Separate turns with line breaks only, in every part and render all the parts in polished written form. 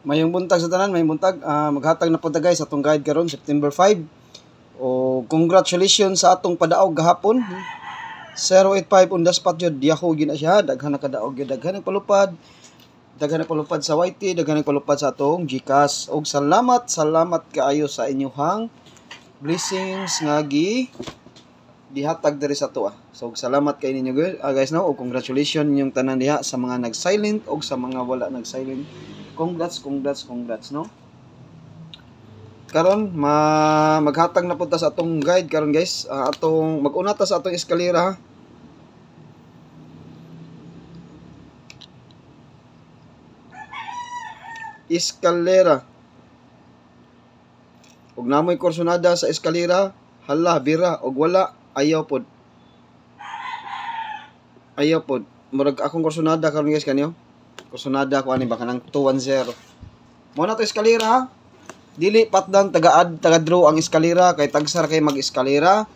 Mayong buntag sa tanan, mayong buntag. Maghatag na po ta guys atong guide karon September 5. O congratulations sa atong padaog gahapon. 085 on the spot jud. Yahoo gina siya, daghan na kadaog gyud, daghan nagpalupad. Daghan nagpalupad sa YT, daghan nagpalupad sa atong GCash. Og salamat kaayo sa inyong blessings nga gihatag diri sa tuwa. So salamat kay ninyo guys no, og congratulations ninyong tanan diha sa mga nag-silent og sa mga wala nag-silent. Congrats no. Karon maghatag na punta sa atong guide karon guys. Atong mag-una ta sa atong eskalera ha. Eskalera. Og namoy kursonada sa eskalera, hala bira og wala ayaw pod. Murag akong kursonada karon guys kanyo. Kursonada ko ani baka nang 210. Mo na to eskalera ha. Dili patdan taga-draw ang eskalera kay tagsar kay mag-eskalera.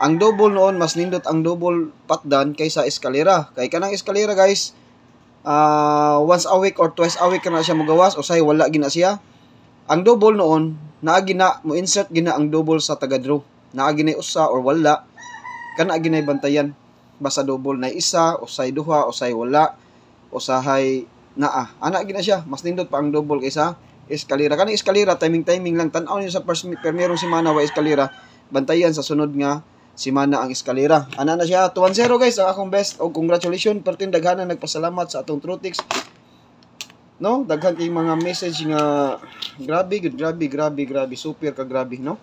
Ang double noon mas nindot ang double patdan kaysa eskalera. Kay kanang eskalera guys, once a week or twice a week kana siya magawas o say wala gina siya. Ang double noon naa gina mo insert gina ang double sa taga-draw. Naa gina usa or wala. Kana gina bantayan. Basta double na isa, usay duha, usay wala, usahay naa. Ana gina siya, mas nindot pa ang double kaysa eskalera. Kanang eskalera timing lang tan-aw niyo sa permerong semana wa eskalera, bantayan sa sunod nga semana ang eskalera. Ana na siya 210 guys, ang akong best og congratulations pertin daghanan nagpasalamat sa atong Trutix. No, daghan kay mga message nga grabe super ka grabe no.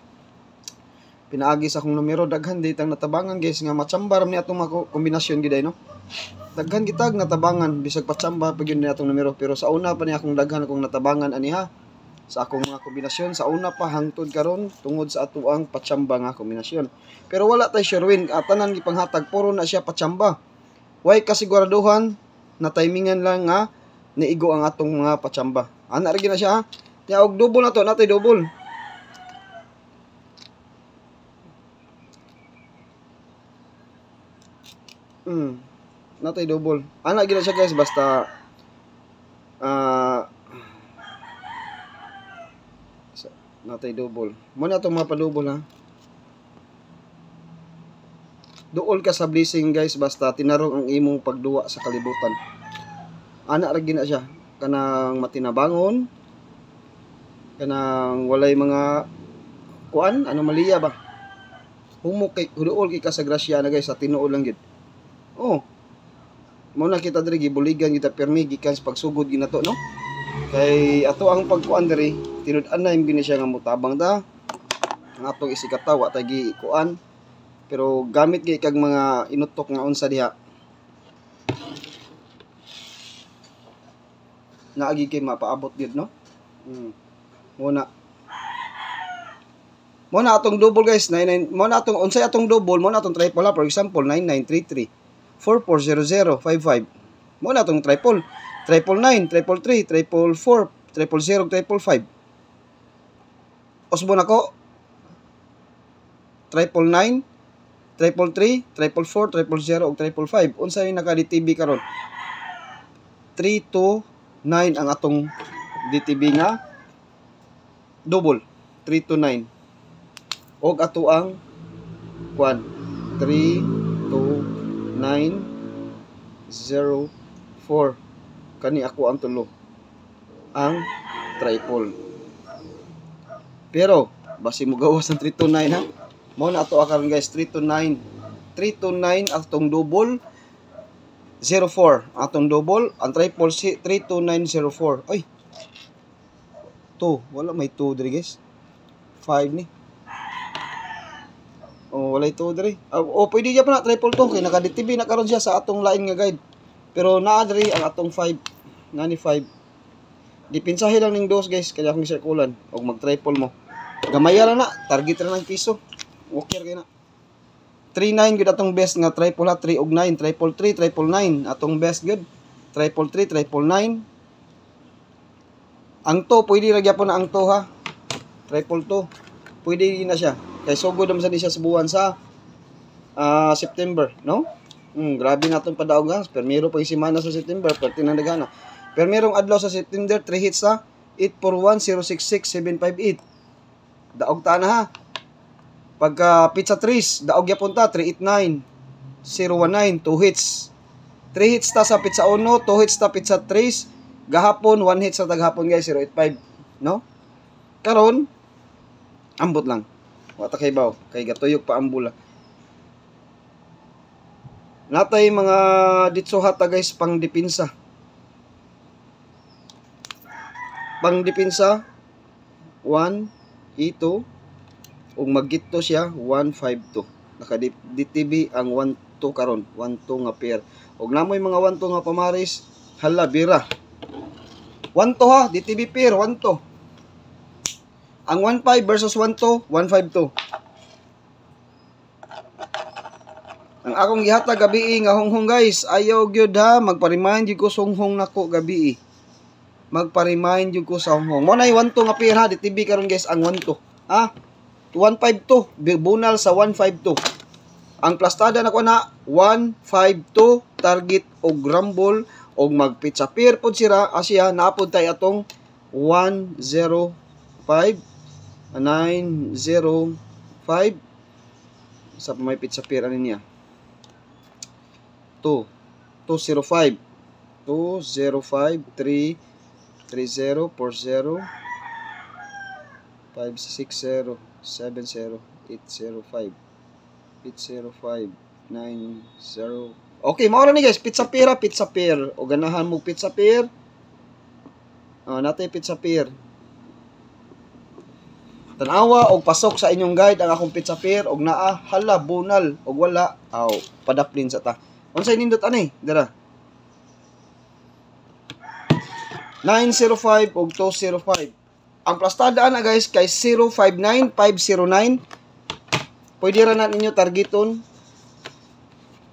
Pinaagi sa akong numero, daghan ditang natabangan guys nga matsambar ni atong mga kombinasyon giday no. Daghan kitag natabangan bisag patsambar pag yun ni atong numero, pero sa una pa ni akong daghan akong natabangan ani ha. Sa akong mga kombinasyon sa una pa hangtod karon tungod sa atuang patsamba nga kombinasyon. Pero wala tay sure win, tanan gipanghatag puro na siya patsamba. Way kasiguraduhan na timingan lang nga niigo ang atong mga patsamba. Ana ra na siya ha. Ya og double na to, natay double. Natay double. Ana gina siya guys basta natay double. Mo na to mga pa-double ha. Duol ka sa blessing guys basta tinarong ang imong pagduwa sa kalibutan. Ana ra gina siya. Kanang matinabangon. Kanang walay mga kuan, anomalya ba? Humok kay duol kay ka sa grasya na guys sa tinuod lang gid. Oh. Muna kita diri gibuligan kita permi gikan sa pagsugod ginato no. Kay ato ang pagkuan diri tinud-an na imbi siya nga mutabang ta. Ang atong isikataw wa tay kuan. Pero gamit gyud kag mga inutok nga unsa diha. Naagi kay mapaabot gyud no. Muna atong double guys 99 muna atong unsay atong double muna atong triple ha. For example 9933 440055. Mo na tong triple 999, 333, 444, 000, 555. Osbo na ko 999, 333, 444, 000 ug 555. Unsa yung naka-DTB karon? 329 ang atong DTB nga double 329. Og ato ang kuan 32904 kani ako ang tulo ang triple. Pero basi mo gawas ng 329 ha. Mao na ato karon guys 329 atong double 04 atong double ang triple 32904. Ay 2 wala may 2 diri guys 5 ni. Oh, walay to diri. Pwede diya pa na triple to kay naka-DTB na karon siya sa atong lain nga guide. Pero naa diri ang atong 5, ngani 5. Dipinsahe lang ning dos guys kaya akong circulan og mag-triple mo. Gamaya lang na, target ra ng piso. Okay kay na. 39 gud atong best nga triple ha, 3 og 9, triple 3, triple 9 atong best gud. Triple 3, triple 9. Ang to pwede ra gyapon na ang to ha. Triple 2. Pwede na siya. Kay sugod naman sa siya sa buwan sa September, no? Grabe na itong padaog ha. Permero pa yung semana sa September, perti na nagana. Permerong adlaw sa September, 3 hits ha. 841066758. Daog ta na ha. Pagka pizza trees, daog yapon ta 389019, 2 hits. 3 hits ta sa pizza 1, 2 hits ta pizza trees. Gahapon 1 hits sa taghapon guys, 085, no? Karon ambot lang. Wa ta kay baw, kay gatuyok pa ambula. Natay mga ditso hata guys pang depensa. Pang depensa 1 ito ug magitto siya 152. Naka-DTB ang 12 karon, 12 nga pair. Ug namoy mga 12 nga pamaris, hala bira. 12 ha, DTB pair 12. Ang 15 versus 12, 152. Ang akong gihatag gabi nga honghong guys, ayaw gyud ha, magpa-remind gyud ko songhong nako gabi. Magpa-remind yung ko sa honghong. Mo na 12 nga pair ha, DTB karon guys ang 12. Ha? 152, bunal sa 152. Ang plastada na ko na 152 target og rumble og mag pizza pair pod sira asya naapod tay atong 105 905 sa may pizza pair ani niya 205 330 40 560 70 805 90. Okay, mao ra ni guys, pizza pair. O ganahan mo pizza pair. Natay pizza pair. Tanawa og pasok sa inyong guide ang akong pizza pair og naa hala bunal og wala padaplin sa ta. Unsay nindot ani? Dira. 905 og 205. Ang plastada na guys kay 059 509. Pwede ra na ninyo targeton.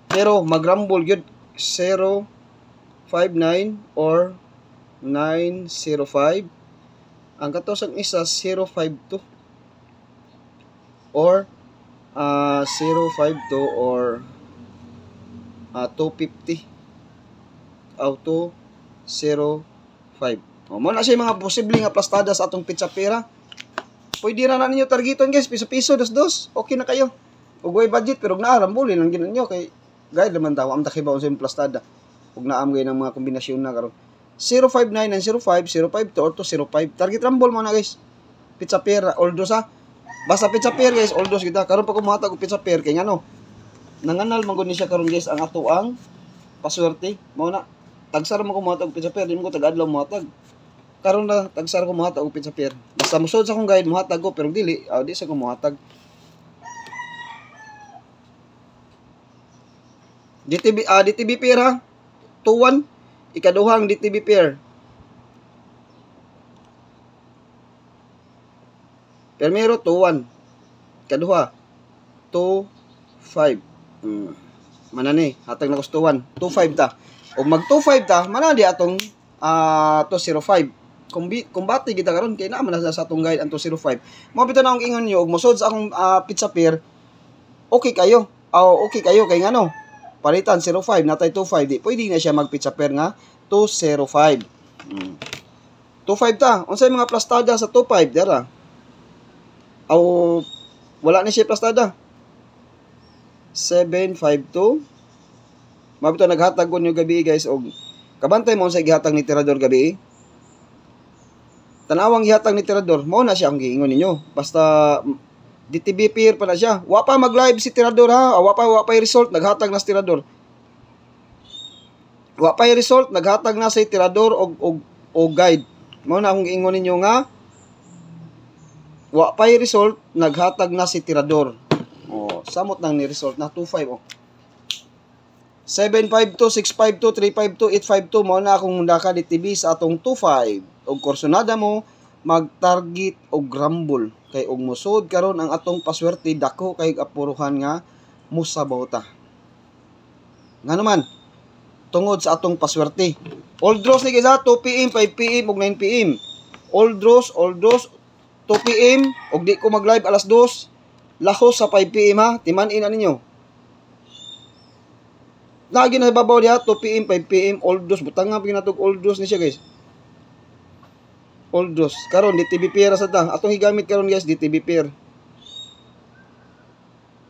Pero mag-rumble gyud 059 or 905. Ang katosang isa 052 or 052 or 250 auto 05. Mo na siya mga posible nga plastada sa atong pizza pera. Pwede ra na ninyo targeton guys, piso-piso, dos-dos. Okay na kayo. Ug way budget pero naarambulin lang ginan nyo kay guide naman daw am takibaw sa plastada. Ug naam gay ng mga kombinasyon na karon. 059 and 05 052 or 205. Target rumble mo na guys. Pizza pair oldos ha. Basta pizza pair guys, oldos kita. Karon pa ko muhatag og pizza pair kay ngano. Nanganal man gud ni siya karon guys ang ato ang paswerte. Mao na. Tagsara mo ko muhatag og pizza pair, di mo ko tagadlaw muhatag. Karon na tagsara ko muhatag og pizza pair. Basta musod sa akong guide muhatag ko pero di sa ko muhatag. DTB pair ha. 21 ikaduhang DTB pair. Primero 21. Ikaduha 25. Manani hatag na ko 21. 25 ta. Og mag 25 ta manadi atong 205. Kumbati kita karon kay naman na sa atong guide ang 205. Mo bitaw na akong ingon niyo og mosod sa akong pizza pair. Okay kayo. Okay kayo kay ngano? Palitan 05 natay 25 di pwede na siya mag pizza pair nga 205. 25 ta. Unsay mga plastada sa 25 dira? Wala ni siya plastada. 752. Mabito naghatag ko niyo gabi guys og kabantay mo unsay gihatag ni tirador gabi. Tanawang gihatag ni tirador, mao na siya ang giingon ninyo. Basta DTB pair pa na siya. Wa pa mag-live si tirador ha. Wa pa result naghatag na si tirador. Wa pa result naghatag na si tirador og guide. Mao na akong giingon ninyo nga wa pa result naghatag na si tirador. Samot nang ni result na 25 752, 652, 352, 852 mao na akong mundaka DTB sa atong 25. Og korsonada mo mag-target og rumble kay og musod karon ang atong paswerte dako kay apuruhan nga musabaw ta. Nga naman tungod sa atong paswerte. All draws ni guys 2 PM, 5 PM ug 9 PM. All draws 2 PM ug di ko mag-live alas 2. Lahos sa 5 PM ha. Timan-in na ninyo. Lagi na babaw diha 2 PM, 5 PM all draws butang nga pinatog all draws ni siya guys. Poldos. Karon DTB pair sa ta. Atong higamit karon guys, DTB pair.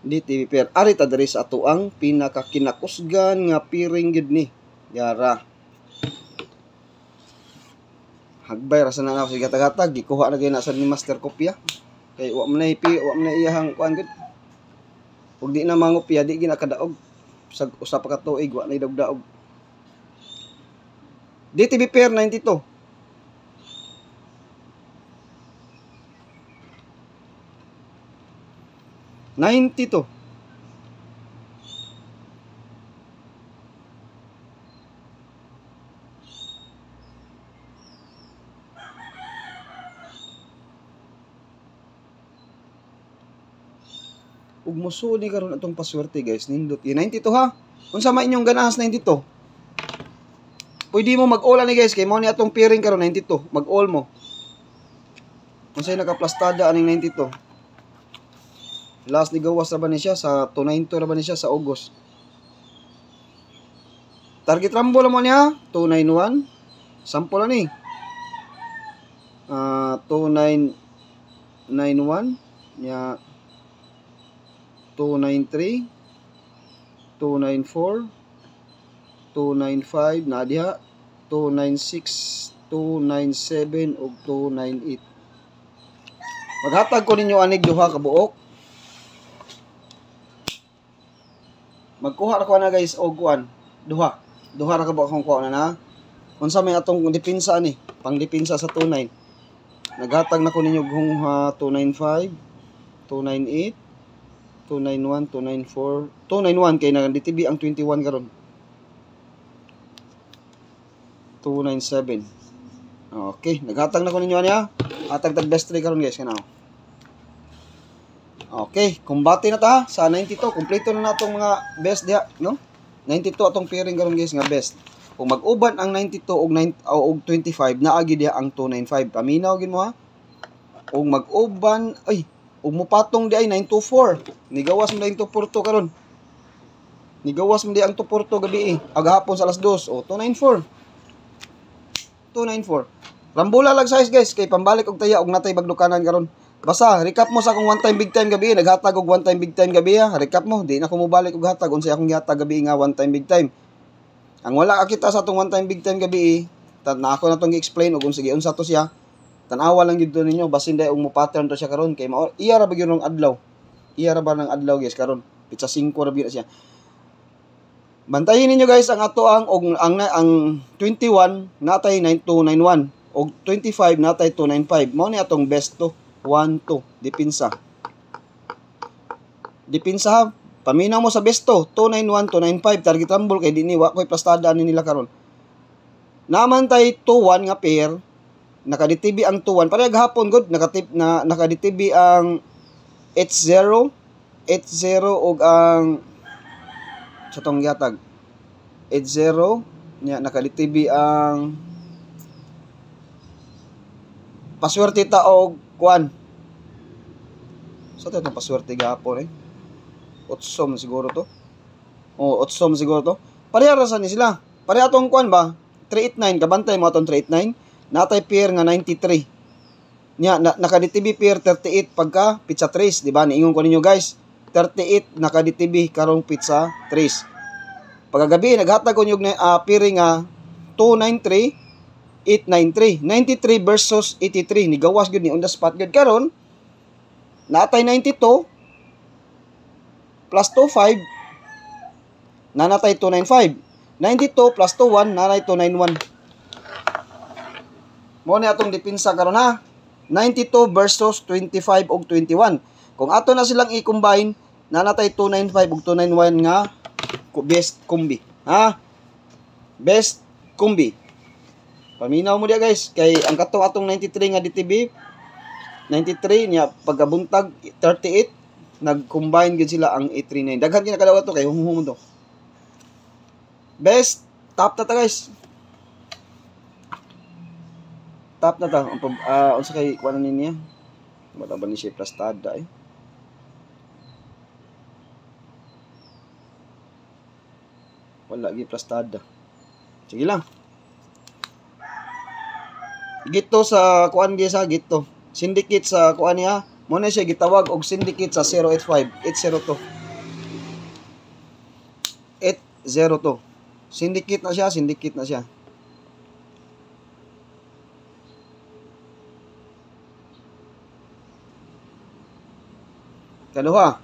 DTB pair. Ari ta diri sa ato ang pinakakinakusgan nga piring gid ni. Yara. Hagbay ra sa na ako sa gatag-gatag, gikuha na gyud na sa ni Master Kopya. Kay wa man na iyahang kuan gud. Ug di na mangopya, di ginakadaog. Sa usa pa ka tuig wa na idog-daog. DTB pair 92. Ug mosuli karon atong paswerte guys, nindot 92 ha. Unsa may inyong ganahas 92? Pwede mo mag-all ani guys, kay mo ni atong pairing karon 92, mag-all mo. Unsay nakaplastada aning 92? Last ni gawas ra ba ni siya sa 292 ra ba ni siya sa August. Target rumble mo niya 291. Sample ani. 2991 nya 293 294 295 na diha 296 297 ug 298. Maghatag ko ninyo anig duha ka buok. Magkuha ra ko na guys og kuan duha ra ka buok akong kuha na. Unsa may atong depensa ni pang depensa sa 29. Naghatag na ko ninyo kung 295 298 291, 294, 291 kay nang DTB ang 21 karon. 297. Okay, naghatag na ko ninyo niya. Hatag tag best 3 karon guys kana. Okay, kumbati na ta sa 92. Kompleto na natong mga best diha, no? 92 atong pairing karon guys nga best. Kung mag-uban ang 92 og 25 naagi diha ang 295. Paminaw gid mo ha. Kung mag-uban ay ug mopatong di ay 924. Nigawas mo dayong 242 karon. Nigawas mo di ang 242 gabi agahapon sa alas 2. O 294. 294. Rambula lang size guys kay pambalik og taya og natay bagdukanan karon. Basta recap mo sa akong one time big time gabi, naghatag og one time big time gabi ha. Recap mo, di na ko mobalik og hatag unsay akong gihatag gabi nga one time big time. Ang wala kita sa atong one time big time gabi, na ako na tong gi-explain og unsa unsa to siya. Tanawa lang gid ninyo basin day og mo pattern to siya karon kay iya ra ba gyud ng adlaw. Iya ra ba ng adlaw guys karon. Pitsa 5 ra gyud siya. Bantayin ninyo guys ang ato ang 21 natay 9291 og 25 natay 295. Mao ni atong best to 1 2 depensa. Depensa ha. Paminaw mo sa best to 291 295 target rumble kay dinhi wa koy plastada ani nila karon. Naman tay 21 nga pair naka-DTB ang 21 pareha gahapon good naka-DTB ang 80 og ang sa tong gihatag 80 nya naka-DTB ang paswerte ta og kuan sa to paswerte gahapon Otsom siguro to. Oh, Otsom siguro to. Pareha ra sa ni sila. Pareha tong kuan ba? 389 kabantay mo atong 389. Natay pair nga 93. Nya naka-DTB pair 38 pagka pizza 3, di ba? Niingon ko ninyo guys. 38 naka-DTB karong pizza 3. Pagkagabi naghatag ko yung pairing nga 293 893. 93 versus 83 ni gawas gyud ni on the spot gyud karon. Natay 92 plus 25 nanatay 295. 92 plus 21 nanatay 291. Mo ni atong depensa karon ha. 92 versus 25 ug 21. Kung ato na silang i-combine, nanatay 295 ug 291 nga best kombi. Ha? Best kombi. Paminaw mo dia guys kay ang katong atong 93 nga DTB 93 niya pagkabuntag 38 nag-combine gid sila ang 839. Daghan gyud nakadawat to kay humuhum to. Best top na ta guys. Top na ta. Unsa kay kuan niya? Wala ba ni siya plastada Wala gi plastada. Sige lang. Gito sa kuan gyud sa gito. Syndicate sa kuan niya, mo na siya gitawag og syndicate sa 085 802. 802. Syndicate na siya, syndicate na siya. Kaduha.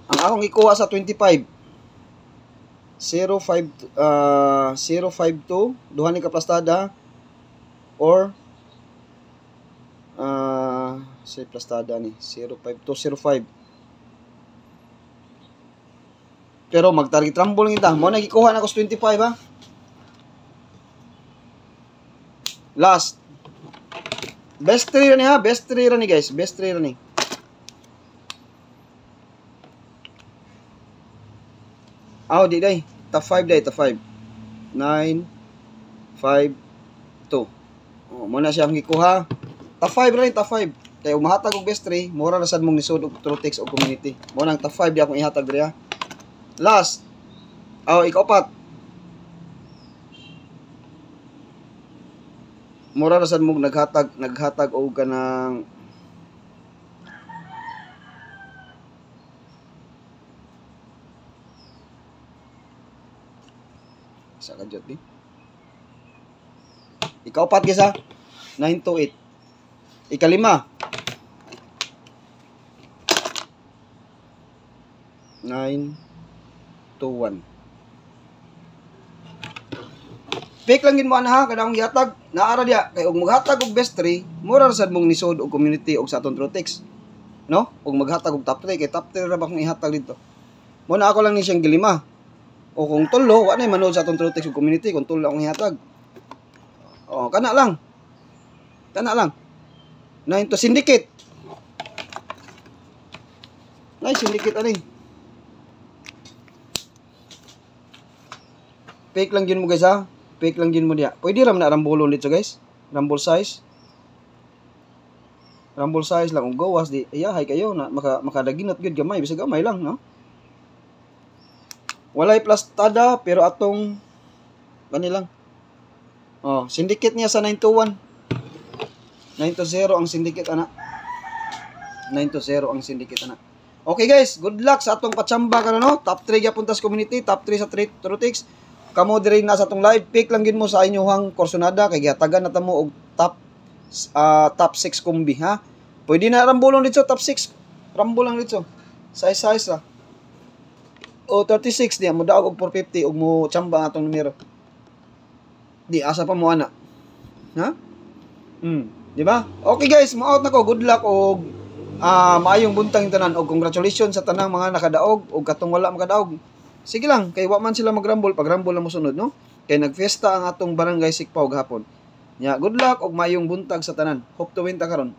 Ang akong ikuha sa 25. 052 duha ni kaplastada or say plastada ni 05205. Pero mag-target rumble kita. Mo na gikuha na ko sa 25 ha. Last. Best 3 ni ha, best 3 ni guys, best 3 ni. Di day. Top 5 day, top 5. 9 5 2. Mo na siya ang gikuha. Top 5 rin, top 5. Kaya umahatag og best 3, mura na sad mong nisod og Trotex o community. Mo nang top 5 di akong ihatag diri ha. Last. Ikaw-4. Mura na sad mong naghatag og kanang sa kadyot di. Ikaw-4 guys ha. 928. Ika-5. 921. Pick lang gid mo ana ha, kadang gihatag naara dia kay og maghatag og best 3, mura ra sad mong nisod og community og sa aton Trotex. No? Og maghatag og top 3 kay top 3 ra ba kung ihatag dito. Mo na ako lang ni siyang gilima. O kung tulo, wa na manood sa aton Trotex og community kung tulo akong ihatag. Kana lang. Kana lang. Na into syndicate. Nice syndicate ani. Pick lang yun mo guys ha. Pick lang yun mo diya. Pwede ram na rambulon dito guys. Rumble size. Rumble size lang. Kung gawas di. Hay kayo na makadaginat gud gamay. Bisa gamay lang no. Walay plastada pero atong gani lang. Syndicate niya sa 921. 920 ang syndicate ana. 920 ang syndicate ana. Okay guys, good luck sa atong patsamba karon no. Top 3 gyapon tas community, top 3 sa Trotex. Kamo diri na sa atong live, pick lang gid mo sa inyong Corsonada kay gihatagan na tamo og top 6 kombi ha. Pwede na rambulon dito top 6. Rambol lang dito. Size ra. 36 diya mo daog og 450 og mo tsamba atong numero. Di asa pa mo ana. Ha? Di ba? Okay guys, mo-out na ko. Good luck og maayong buntang tanan og congratulations sa tanang mga nakadaog og katong wala makadaog. Sige lang, kay wa man sila magrambol, pag rambol lang mo sunod, no? Kay nagfiesta ang atong barangay Sikpaw gahapon. Nya, good luck og maayong buntag sa tanan. Hope to win ta karon.